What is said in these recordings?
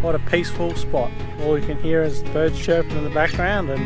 What a peaceful spot. All you can hear is birds chirping in the background, and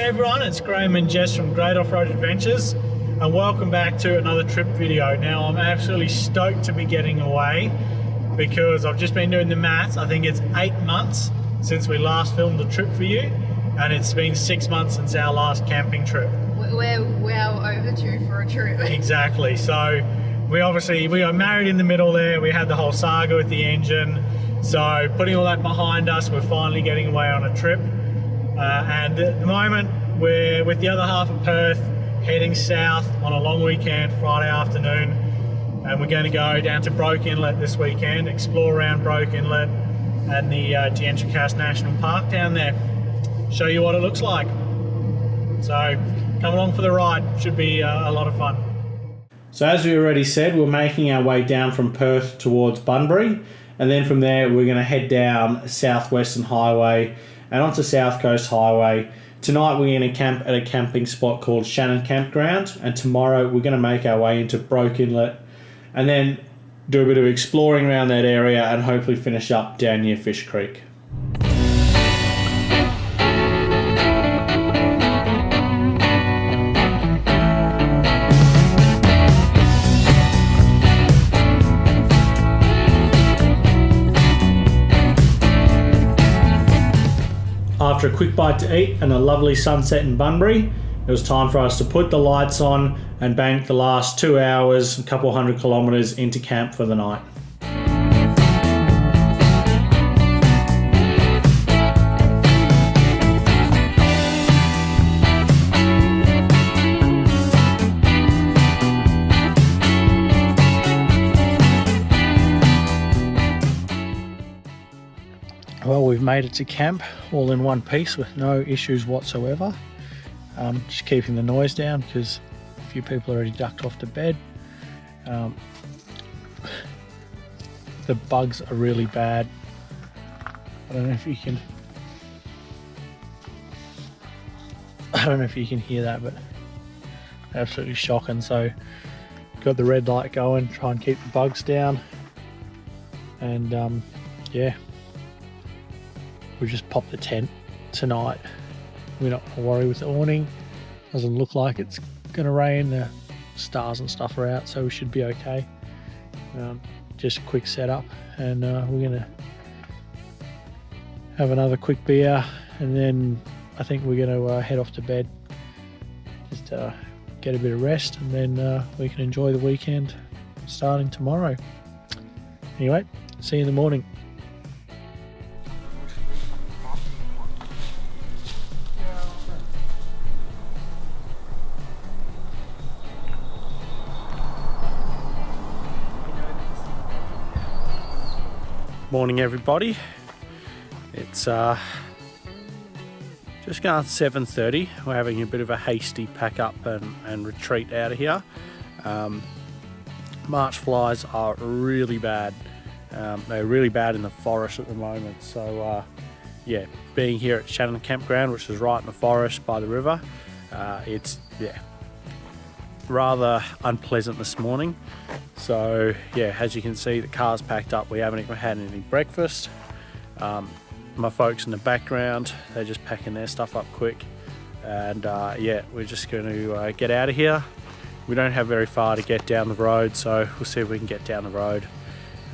everyone, it's Graham and Jess from Great Off-Road Adventures, and welcome back to another trip video. Now, I'm absolutely stoked to be getting away because I've just been doing the maths. I think it's 8 months since we last filmed a trip for you, and it's been 6 months since our last camping trip. We're well overdue for a trip. Exactly. So we got married in the middle there. We had the whole saga with the engine. So putting all that behind us, we're finally getting away on a trip. And at the moment, we're with the other half of Perth, heading south on a long weekend, Friday afternoon, and we're going to go down to Broke Inlet this weekend, explore around Broke Inlet and the D'Entrecasteaux National Park down there, show you what it looks like. So come along for the ride, should be a lot of fun. So as we already said, we're making our way down from Perth towards Bunbury, and then from there we're going to head down Southwestern Highway and onto South Coast Highway. Tonight we're going to camp at a camping spot called SHANNON Campground, and tomorrow we're going to make our way into Broke Inlet and then do a bit of exploring around that area and hopefully finish up down near Fish Creek. After a quick bite to eat and a lovely sunset in Bunbury, it was time for us to put the lights on and bank the last 2 hours, a couple hundred kilometres into camp for the night. Well, we've made it to camp all in one piece with no issues whatsoever. Just keeping the noise down because a few people already ducked off to bed. The bugs are really bad. I don't know if you can hear that, but absolutely shocking. So got the red light going, try and keep the bugs down, and yeah. We just popped the tent tonight. We're not gonna worry with the awning. Doesn't look like it's gonna rain. The stars and stuff are out, so we should be okay. Just a quick setup, and we're gonna have another quick beer, and then I think we're gonna head off to bed. Just get a bit of rest, and then we can enjoy the weekend starting tomorrow. Anyway, see you in the morning. Morning everybody, it's just gone 7:30. We're having a bit of a hasty pack up and retreat out of here. March flies are really bad. They're really bad in the forest at the moment, so yeah, being here at SHANNON Campground, which is right in the forest by the river, it's rather unpleasant this morning. So yeah, as you can see, the car's packed up. We haven't even had any breakfast. My folks in the background, they're just packing their stuff up quick, and yeah, we're just going to get out of here. We don't have very far to get down the road, so we'll see if we can get down the road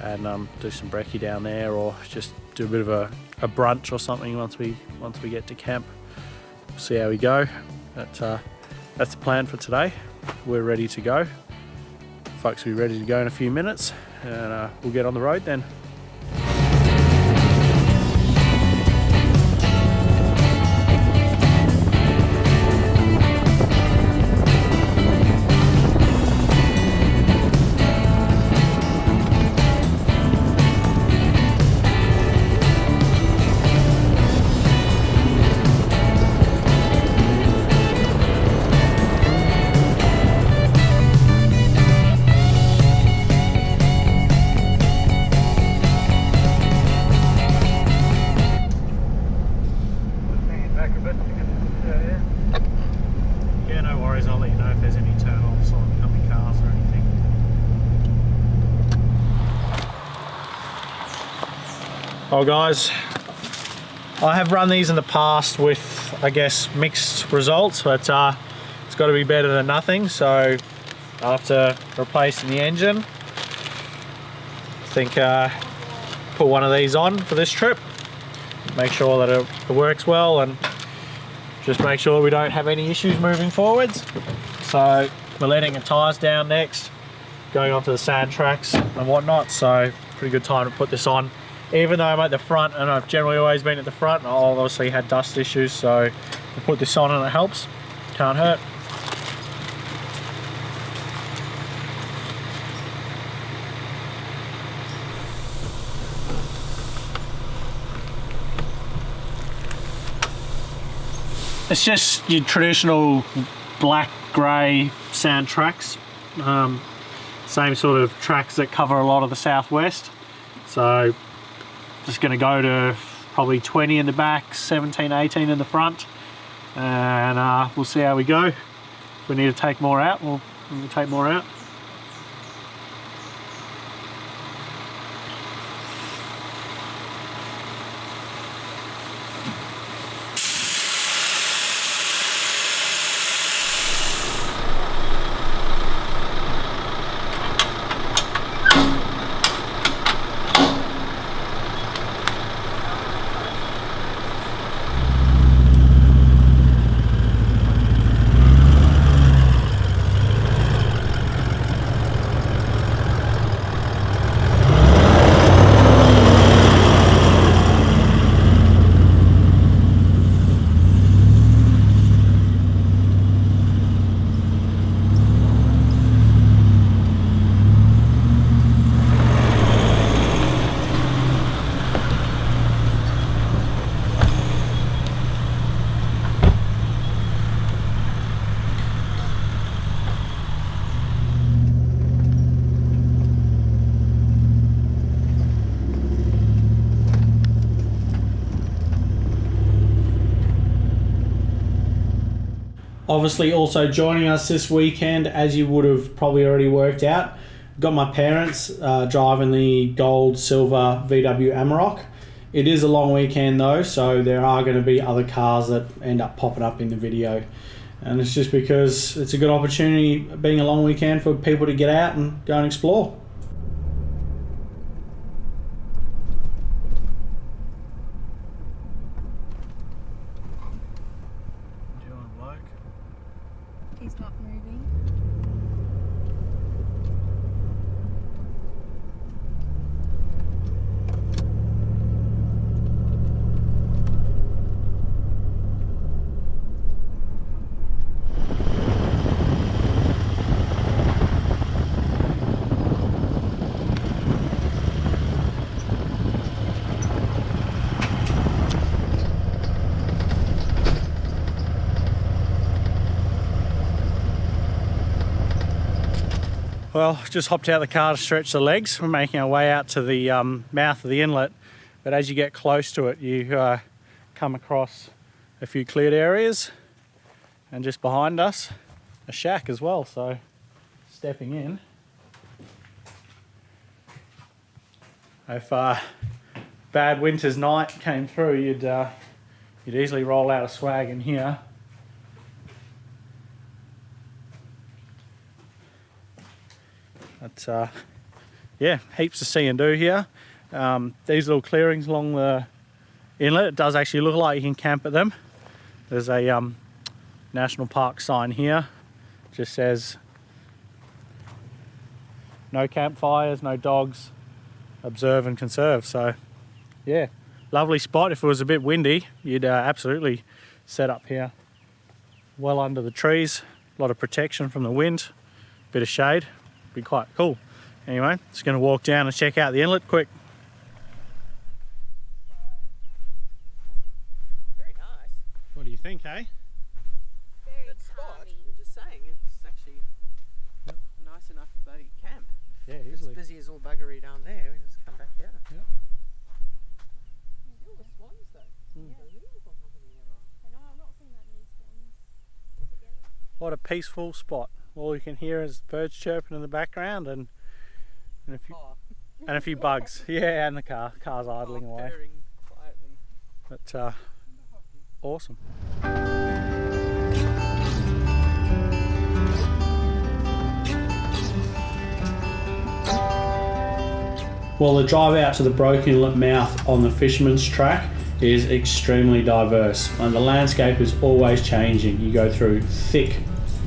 and do some brekkie down there, or just do a bit of a brunch or something once we get to camp. We'll see how we go. That's the plan for today. We're ready to go. Folks will be ready to go in a few minutes, and we'll get on the road then. Well guys, I have run these in the past with, I guess, mixed results, but it's got to be better than nothing. So after replacing the engine, I think put one of these on for this trip, make sure that it works well, and just make sure we don't have any issues moving forwards. So we're letting the tyres down next, going onto the sand tracks and whatnot, so pretty good time to put this on. Even though I'm at the front, and I've generally always been at the front, I obviously had dust issues, so I put this on and it helps, can't hurt. It's just your traditional black, grey sand tracks. Same sort of tracks that cover a lot of the southwest. So just going to go to probably 20 in the back, 17, 18 in the front, and we'll see how we go. If we need to take more out, we'll take more out. Obviously also joining us this weekend, as you would have probably already worked out, got my parents driving the gold silver VW Amarok. It is a long weekend though, so there are going to be other cars that end up popping up in the video, and it's just because it's a good opportunity, being a long weekend, for people to get out and go and explore. He's not moving. Well, just hopped out of the car to stretch the legs. We're making our way out to the mouth of the inlet, but as you get close to it, you come across a few cleared areas, and just behind us, a shack as well. So, stepping in, if bad winter's night came through, you'd easily roll out a swag in here. But yeah, heaps to see and do here. These little clearings along the inlet, it does actually look like you can camp at them. There's a national park sign here, just says no campfires, no dogs, observe and conserve. So yeah, lovely spot. If it was a bit windy, you'd absolutely set up here, well under the trees, a lot of protection from the wind, bit of shade. Be quite cool. Anyway, just going to walk down and check out the inlet quick. Very nice. What do you think, hey? Very Good spot. calming. I'm just saying, it's actually nice enough to bloody camp. Yeah, It's easily. busy as all buggery down there. We just come back here. Yep. All the swans though. Unbelievable how many there are. I know, I've not seen that many swans together. What a peaceful spot. All you can hear is birds chirping in the background, and if you, Oh, And a few bugs. Yeah, and the car's idling away. Purring quietly. But awesome. Well, the drive out to the Broken Inlet mouth on the Fisherman's Track is extremely diverse, and the landscape is always changing. You go through thick,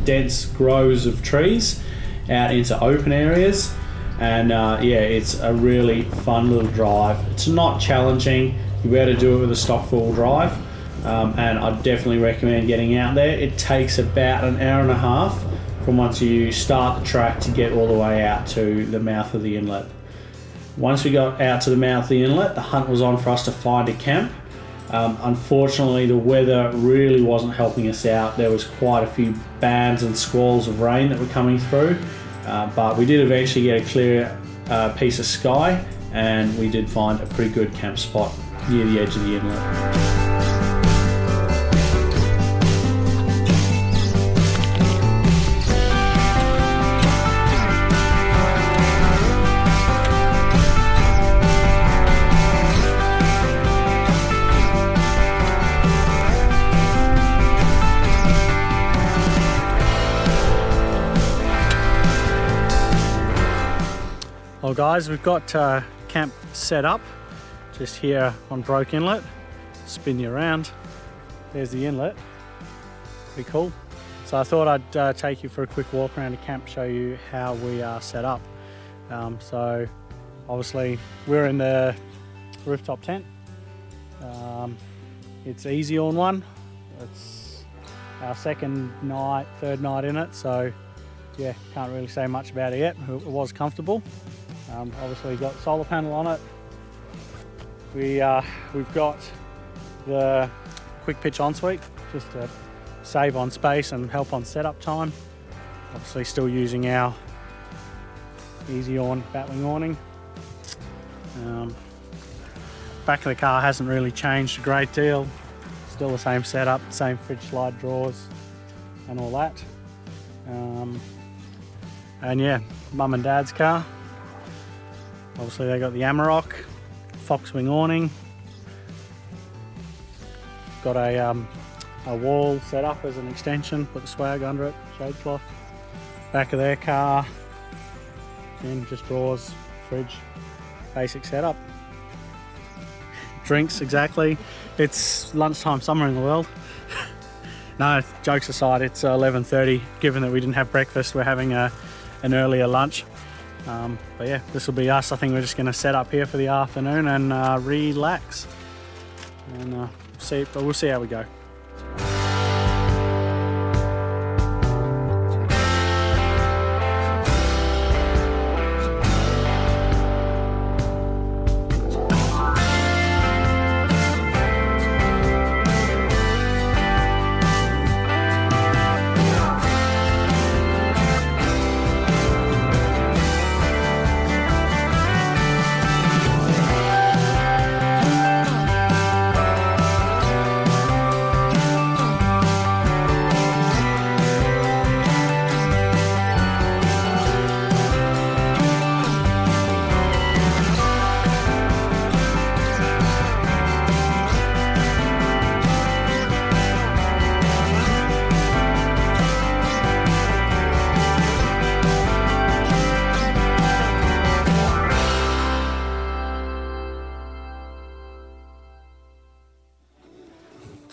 dense groves of trees out into open areas, and yeah, it's a really fun little drive. It's not challenging. You'll be able to do it with a stock four-wheel drive, and I definitely recommend getting out there. It takes about an hour and a half from once you start the track to get all the way out to the mouth of the inlet. Once we got out to the mouth of the inlet, the hunt was on for us to find a camp. Unfortunately, the weather really wasn't helping us out. There was quite a few bands and squalls of rain that were coming through, but we did eventually get a clear piece of sky, and we did find a pretty good camp spot near the edge of the inlet. Well guys, we've got camp set up just here on Broke Inlet. Spin you around. There's the inlet. Pretty cool. So I thought I'd take you for a quick walk around the camp, show you how we are set up. So obviously we're in the rooftop tent. It's easy on one. It's our third night in it. So yeah, can't really say much about it yet. It was comfortable. Obviously got solar panel on it. We've got the quick pitch ensuite just to save on space and help on setup time. Obviously still using our easy on batwing awning. Back of the car hasn't really changed a great deal. Still the same setup, same fridge slide drawers and all that. And yeah, mum and dad's car. Obviously they got the Amarok, Foxwing awning. Got a wall set up as an extension, put the swag under it, shade cloth. Back of their car, and just drawers, fridge, basic setup. Drinks, exactly. It's lunchtime somewhere in the world. No, jokes aside, it's 11:30. Given that we didn't have breakfast, we're having an earlier lunch. But yeah, this will be us. I think we're just going to set up here for the afternoon and relax. And we'll see how we go.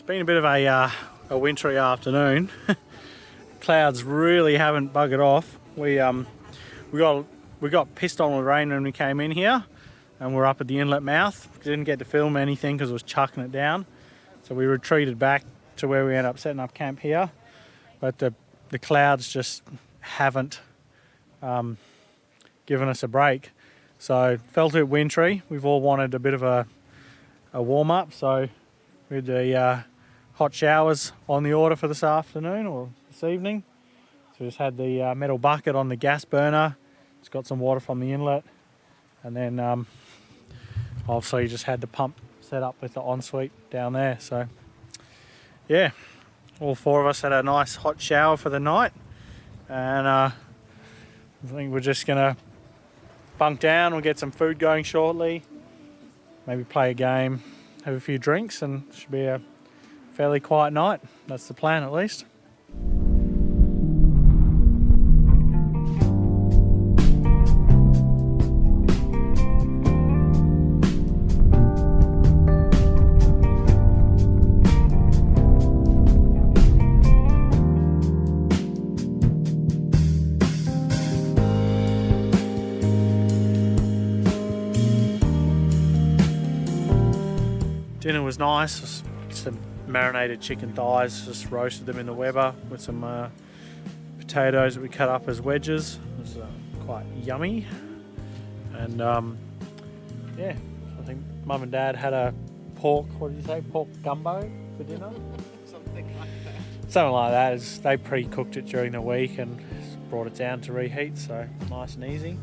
Been a bit of a wintry afternoon. Clouds really haven't buggered off. We got pissed on with rain when we came in here, and we're up at the inlet mouth. Didn't get to film anything because it was chucking it down, so we retreated back to where we ended up setting up camp here. But the clouds just haven't given us a break, so felt a bit wintry. We've all wanted a bit of a warm up, so we had the hot showers on the order for this afternoon or this evening. So we just had the metal bucket on the gas burner. It's got some water from the inlet, and then obviously just had the pump set up with the ensuite down there. So yeah, all four of us had a nice hot shower for the night, and I think we're just gonna bunk down, we'll get some food going shortly, maybe play a game, have a few drinks, and it should be a fairly quiet night. That's the plan, at least. Dinner was nice, some marinated chicken thighs, just roasted them in the Weber with some potatoes that we cut up as wedges. It was quite yummy. And yeah, I think Mum and Dad had a pork, what did you say, pork gumbo for dinner? Something like that. Something like that. They pre-cooked it during the week and brought it down to reheat, so nice and easy.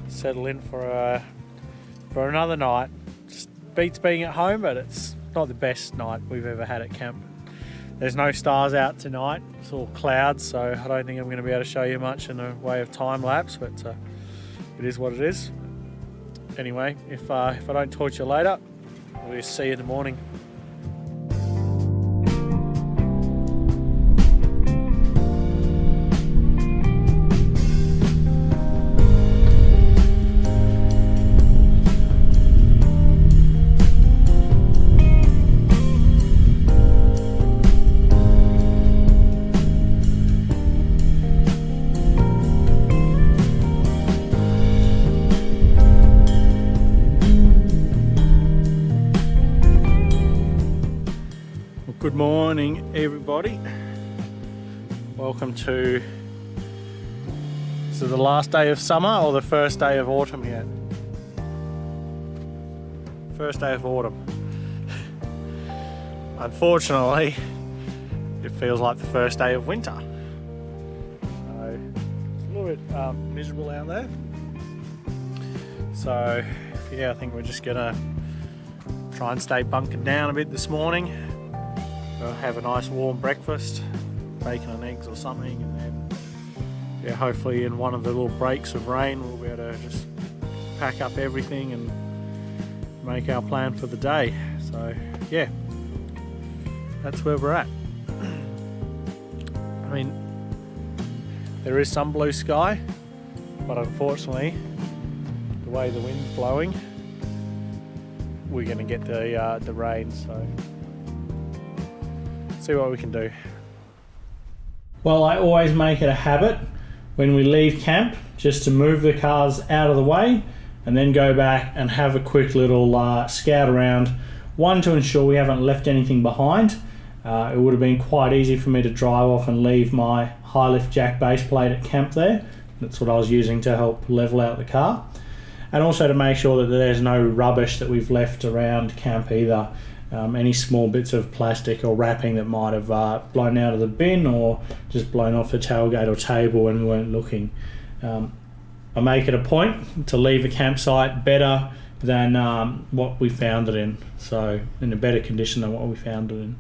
Settle in for another night. Beats being at home, but it's not the best night we've ever had at camp. There's no stars out tonight, it's all clouds, so I don't think I'm going to be able to show you much in the way of time lapse, but it is what it is. Anyway, if I don't talk to you later, we'll see you in the morning. Good morning, everybody. Welcome to, is it the last day of summer or the first day of autumn yet? First day of autumn. Unfortunately, it feels like the first day of winter. So it's a little bit miserable out there. So yeah, I think we're just gonna try and stay bunkered down a bit this morning. We'll have a nice warm breakfast, bacon and eggs or something, and then yeah, hopefully in one of the little breaks of rain we'll be able to just pack up everything and make our plan for the day. So yeah, that's where we're at. I mean, there is some blue sky, but unfortunately the way the wind's blowing, we're going to get the rain, so see what we can do. Well, I always make it a habit when we leave camp just to move the cars out of the way and then go back and have a quick little scout around. One, to ensure we haven't left anything behind. It would have been quite easy for me to drive off and leave my high lift jack base plate at camp there. That's what I was using to help level out the car. And also to make sure that there's no rubbish that we've left around camp either. Any small bits of plastic or wrapping that might have blown out of the bin or just blown off the tailgate or table when we weren't looking. I make it a point to leave a campsite better than what we found it in, so in a better condition than what we found it in.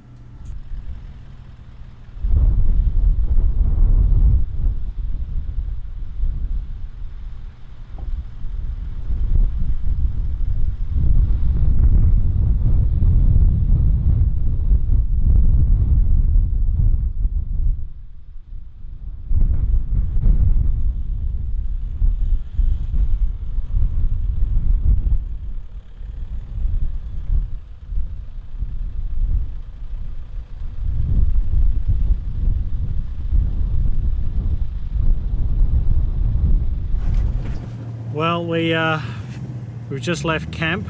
Well, we've just left camp.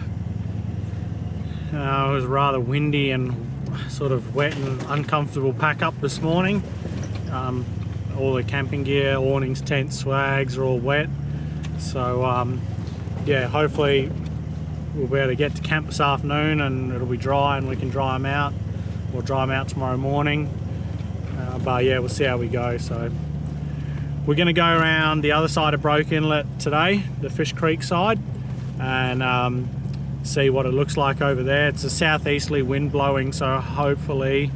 It was rather windy and sort of wet and uncomfortable pack up this morning. All the camping gear, awnings, tents, swags are all wet. So yeah, hopefully we'll be able to get to camp this afternoon and it'll be dry and we can dry them out. We'll dry them out tomorrow morning. But yeah, we'll see how we go. So we're going to go around the other side of Broke Inlet today, the Fish Creek side, and see what it looks like over there. It's a southeasterly wind blowing, so hopefully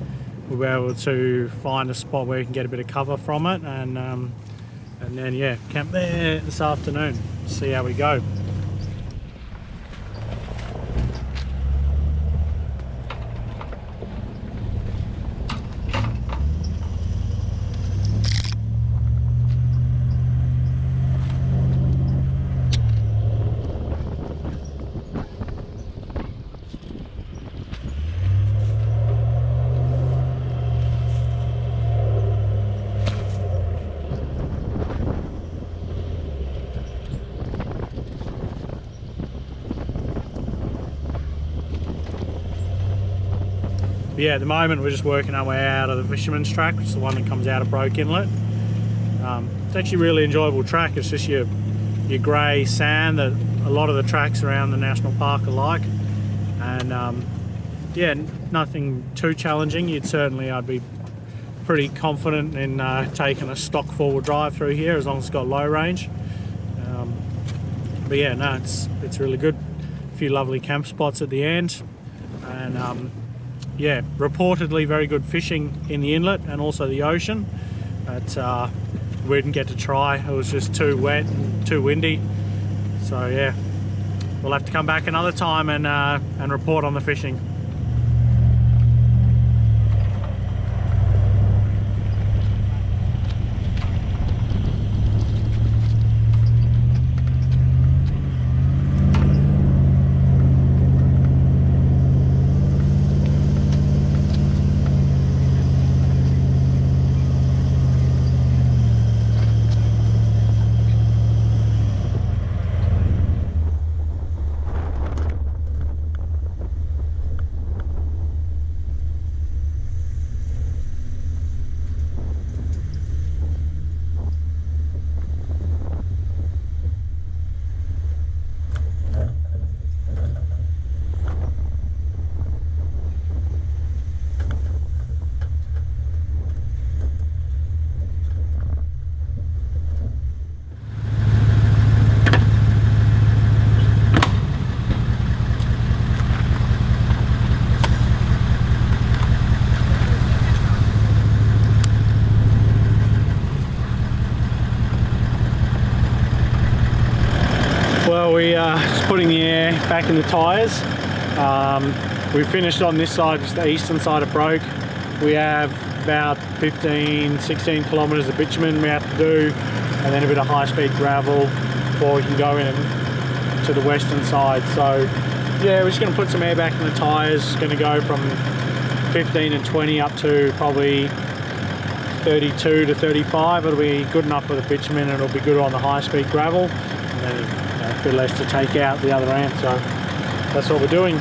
we'll be able to find a spot where we can get a bit of cover from it and and then yeah, camp there this afternoon. See how we go. But yeah, at the moment we're just working our way out of the Fisherman's Track, which is the one that comes out of Broke Inlet. It's actually a really enjoyable track. It's just your grey sand that a lot of the tracks around the national park are like. And yeah, nothing too challenging. I'd be pretty confident in taking a stock four-wheel drive through here as long as it's got low range. But yeah, no, it's really good. A few lovely camp spots at the end, and yeah, reportedly very good fishing in the inlet and also the ocean. But we didn't get to try. It was just too wet and too windy. So yeah, we'll have to come back another time and report on the fishing. Well, we are just putting the air back in the tyres. We finished on this side, just the eastern side of Broke. We have about 15-16 kilometres of bitumen we have to do, and then a bit of high-speed gravel before we can go in to the western side. So yeah, we're just going to put some air back in the tyres. It's going to go from 15 and 20 up to probably 32 to 35. It'll be good enough for the bitumen, and it'll be good on the high-speed gravel. And then a bit less to take out the other end, so that's what we're doing.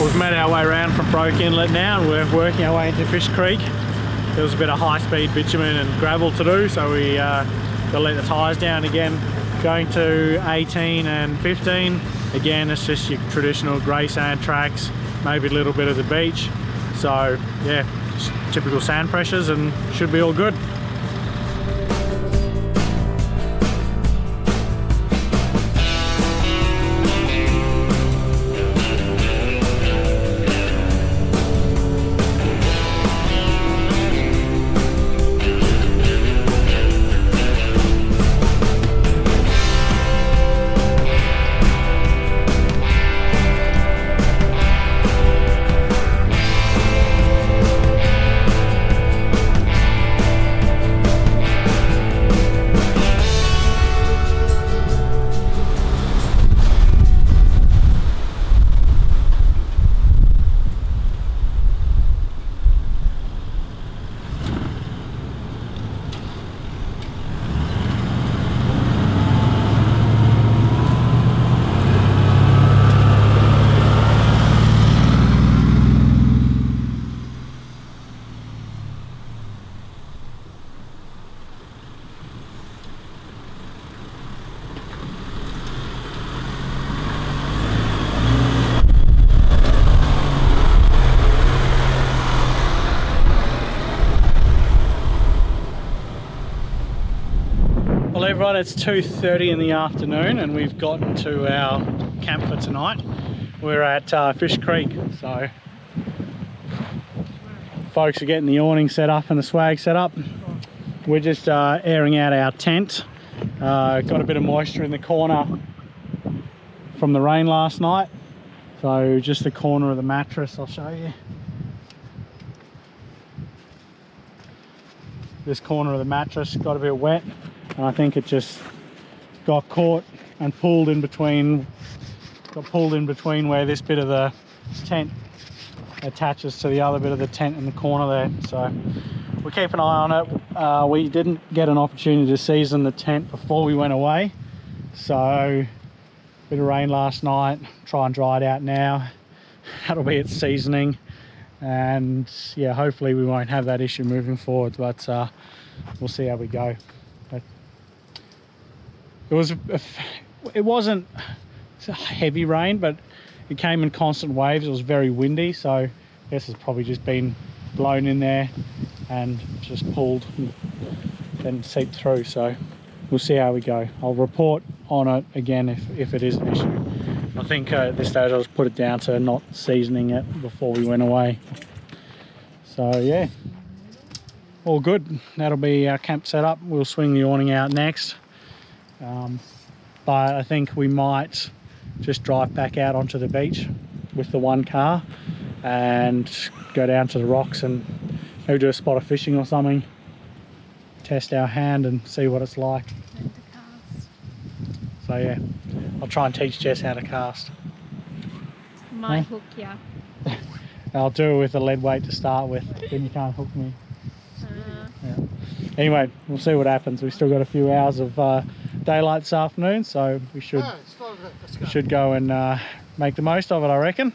We've made our way around from Broke Inlet now, and we're working our way into Fish Creek. There was a bit of high-speed bitumen and gravel to do, so we got to let the tyres down again. Going to 18 and 15, again it's just your traditional grey sand tracks, maybe a little bit of the beach. So yeah, just typical sand pressures, and should be all good. everyone, it's 2:30 in the afternoon and we've gotten to our camp for tonight. We're at Fish Creek, so folks are getting the awning set up and the swag set up. We're just airing out our tent. Got a bit of moisture in the corner from the rain last night, so just the corner of the mattress, I'll show you. This corner of the mattress got a bit wet, and I think it just got caught and pulled in between, where this bit of the tent attaches to the other bit of the tent in the corner there. So we'll keep an eye on it. We didn't get an opportunity to season the tent before we went away, so a bit of rain last night, try and dry it out now. That'll be its seasoning, and yeah, hopefully we won't have that issue moving forward, but we'll see how we go. But it wasn't heavy rain, but it came in constant waves. It was very windy, so I guess it's probably just been blown in there and just pulled and then seeped through. So we'll see how we go. I'll report on it again if it is an issue. I think at this stage I'll just put it down to not seasoning it before we went away. So yeah, all good. That'll be our camp setup. We'll swing the awning out next, but I think we might just drive back out onto the beach with the one car and go down to the rocks and maybe do a spot of fishing or something, test our hand and see what it's like. So yeah, I'll try and teach Jess how to cast. Might hook ya. I'll do it with a lead weight to start with, then you can't hook me. Yeah. Anyway, we'll see what happens. We've still got a few hours of daylight this afternoon, so we should go and make the most of it, I reckon.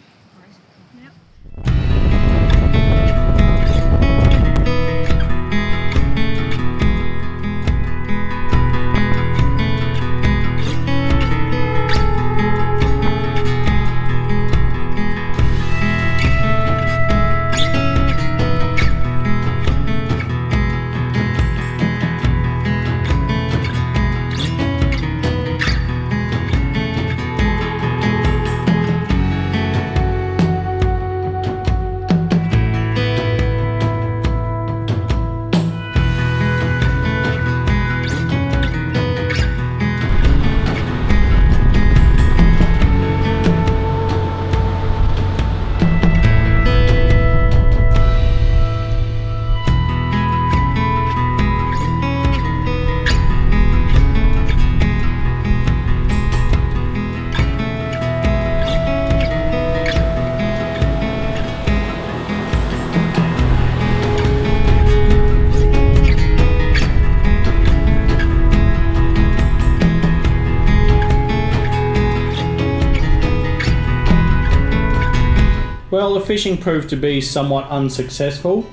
Well, the fishing proved to be somewhat unsuccessful.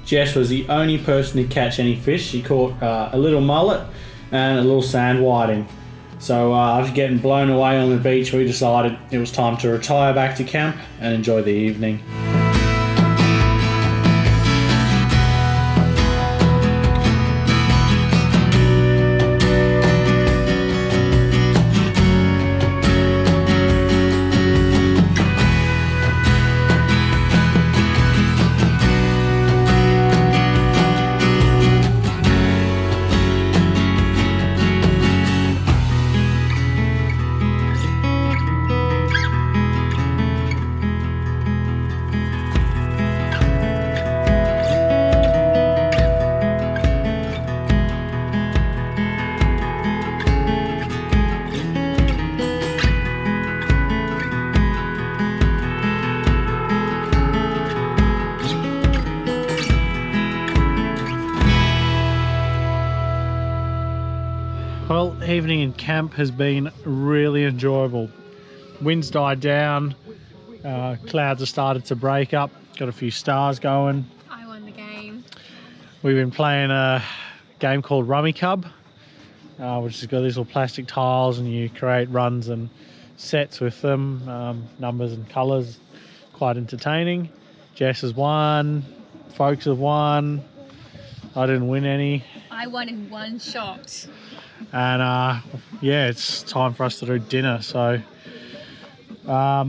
Jess was the only person to catch any fish. She caught a little mullet and a little sand whiting. So after getting blown away on the beach, we decided it was time to retire back to camp and enjoy the evening. Well, evening in camp has been really enjoyable. Wind's died down, clouds have started to break up, got a few stars going. I won the game. We've been playing a game called Rummy Cub, which has got these little plastic tiles and you create runs and sets with them, numbers and colours. Quite entertaining. Jess has won, folks have won. I didn't win any. I won in one shot. and yeah, it's time for us to do dinner. So got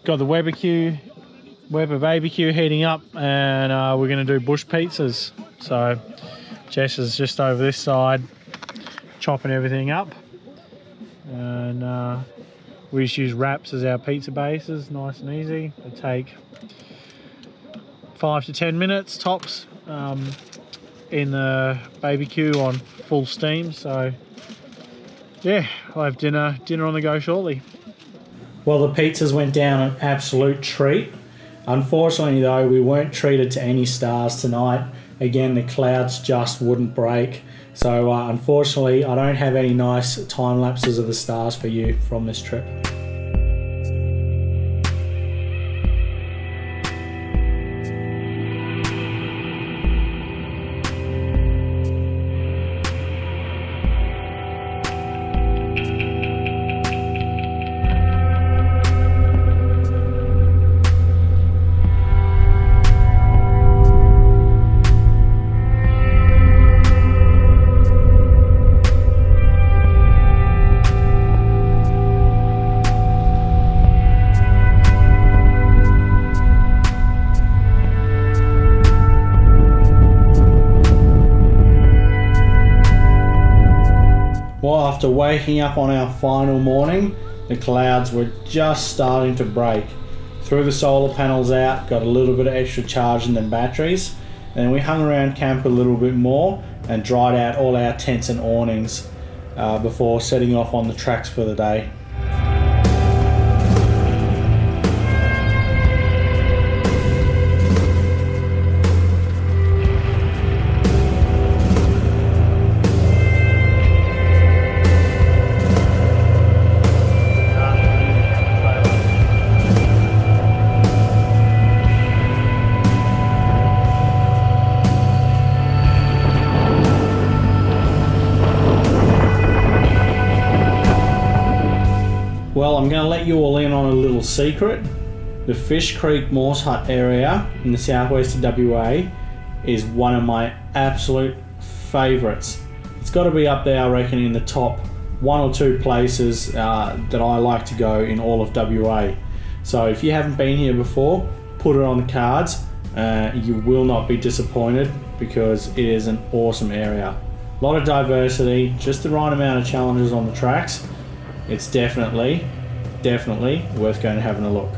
the Weber BBQ heating up, and we're going to do bush pizzas. So Jess is just over this side chopping everything up, and we just use wraps as our pizza bases, nice and easy. They take 5 to 10 minutes tops in the BBQ on full steam. So yeah, I'll have dinner on the go shortly. Well, the pizzas went down an absolute treat. Unfortunately though, we weren't treated to any stars tonight. Again, the clouds just wouldn't break. So unfortunately, I don't have any nice time lapses of the stars for you from this trip. Well, after waking up on our final morning, the clouds were just starting to break. Threw the solar panels out, got a little bit of extra charge in the batteries, and then we hung around camp a little bit more and dried out all our tents and awnings before setting off on the tracks for the day. Well, I'm going to let you all in on a little secret. The Fish Creek Morse Hut area in the southwest of WA is one of my absolute favourites. It's got to be up there, I reckon, in the top 1 or 2 places that I like to go in all of WA. So if you haven't been here before, put it on the cards. You will not be disappointed because it is an awesome area. A lot of diversity, just the right amount of challenges on the tracks. It's definitely worth going and having a look.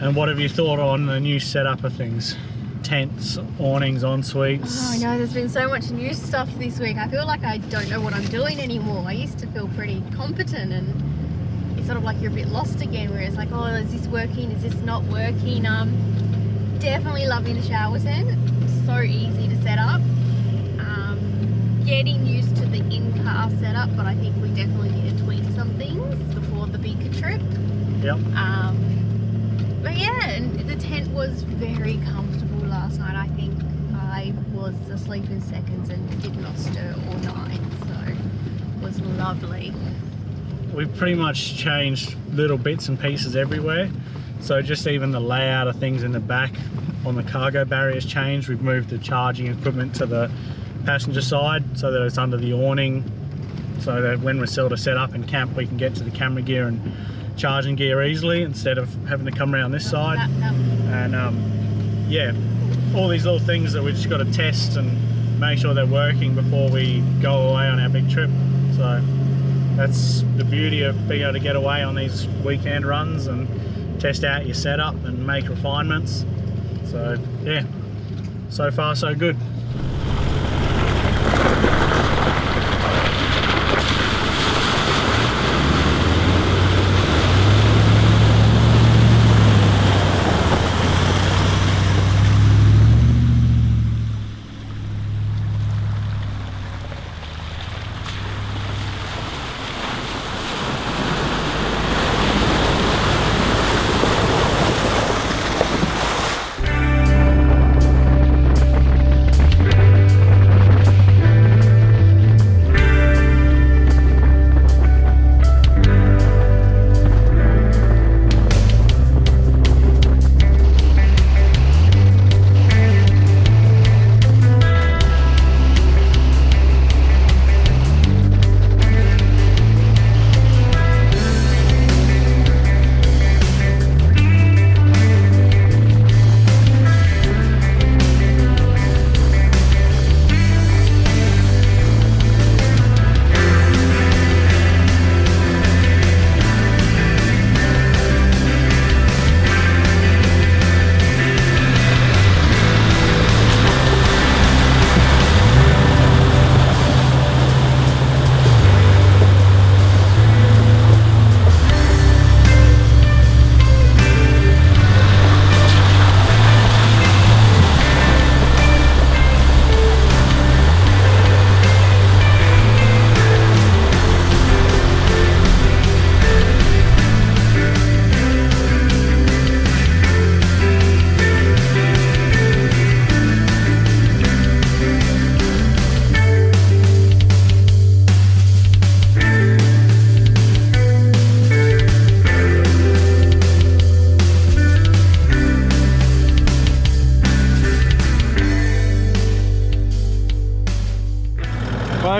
And what have you thought on the new setup of things? Tents, awnings, en-suites? Oh, I know, there's been so much new stuff this week. I feel like I don't know what I'm doing anymore. I used to feel pretty competent, and it's sort of like you're a bit lost again, where it's like, oh, is this working? Is this not working? Definitely loving the shower tent. So easy to set up. Getting used to the in-car setup, but I think we definitely need to tweak some things before the big trip. Yep. But yeah, and the tent was very comfortable last night. I think I was asleep in seconds and did not stir all night, so it was lovely. We've pretty much changed little bits and pieces everywhere. So just even the layout of things in the back on the cargo barriers changed. We've moved the charging equipment to the passenger side so that it's under the awning, so that when we're still to set up in camp we can get to the camera gear and charging gear easily instead of having to come around this side. And yeah, all these little things that we just got to test and make sure they're working before we go away on our big trip. So that's the beauty of being able to get away on these weekend runs and test out your setup and make refinements. So yeah, so far so good.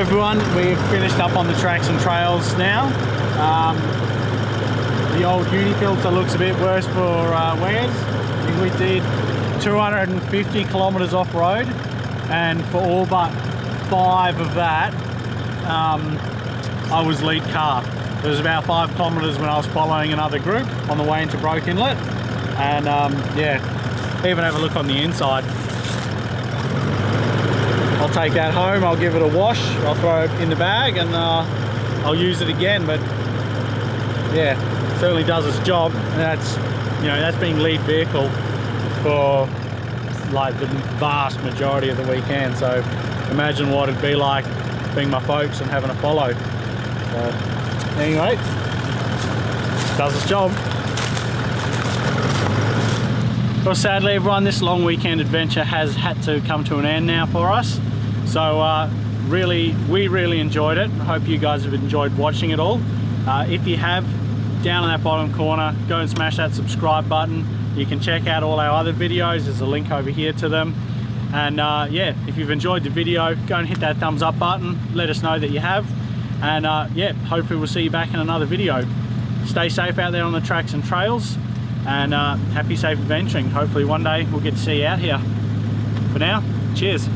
everyone, we've finished up on the tracks and trails now. The old uni filter looks a bit worse for wears. I think we did 250 kilometers off road, and for all but 5 of that I was lead car. It was about 5 kilometers when I was following another group on the way into Broke Inlet, and yeah, even have a look on the inside. I'll take that home, I'll give it a wash, I'll throw it in the bag, and I'll use it again. But yeah, certainly does its job. And that's, you know, that's being lead vehicle for like the vast majority of the weekend. So imagine what it'd be like being my folks and having a follow. So anyway, does its job. Well, sadly everyone, this long weekend adventure has had to come to an end now for us. So we really enjoyed it. I hope you guys have enjoyed watching it all. If you have, down in that bottom corner, go and smash that subscribe button. You can check out all our other videos. There's a link over here to them. And yeah, if you've enjoyed the video, go and hit that thumbs up button. Let us know that you have. And yeah, hopefully we'll see you back in another video. Stay safe out there on the tracks and trails, and happy safe adventuring. Hopefully one day we'll get to see you out here. For now, cheers.